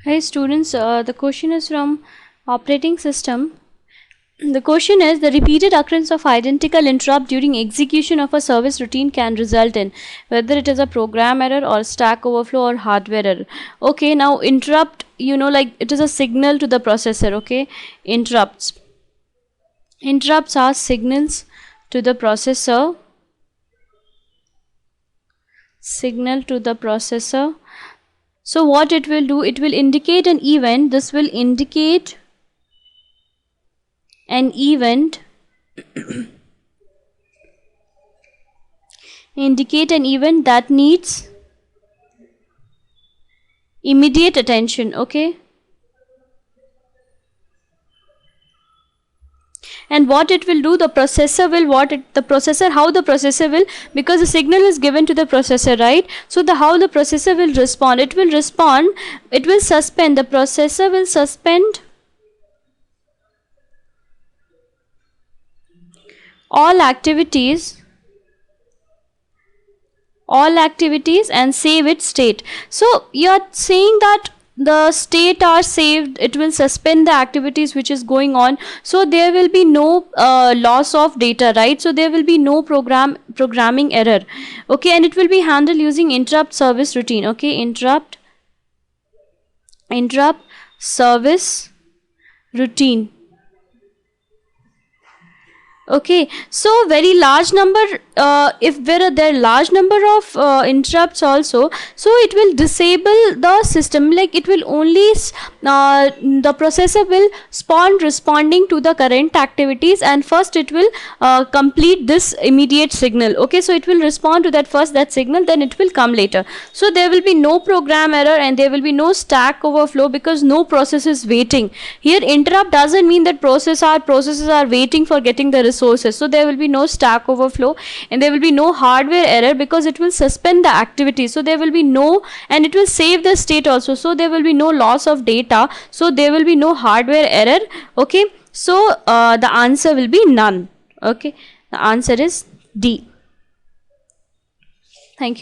Hey students, the question is from operating system. The question is the repeated occurrence of identical interrupt during execution of a service routine can result in whether it is a program error or stack overflow or hardware error. Okay, now interrupt, like it is a signal to the processor. Okay, interrupts are signals to the processor. So what it will do, it will indicate an event. This will indicate an event that needs immediate attention. Okay, and what it will do, the processor will, because the signal is given to the processor, right? So how the processor will respond, it will suspend, the processor will suspend all activities and save its state. So you're saying that the state are saved, it will suspend the activities which is going on, so there will be no loss of data, right? So there will be no programming error. Okay, and it will be handled using interrupt service routine. Okay, interrupt service routine. Okay, so very large number, if there are large number of interrupts also, so it will disable the system, like it will only the processor will responding to the current activities, and first it will complete this immediate signal. Okay, so it will respond to that signal, then it will come later. So there will be no program error and there will be no stack overflow, because no process is waiting. Here interrupt doesn't mean that processes are waiting for getting the resources. So there will be no stack overflow and there will be no hardware error, because it will suspend the activity. So there will be no, and it will save the state also, so there will be no loss of data, so there will be no hardware error. Okay, so the answer will be none. Okay, the answer is D. Thank you.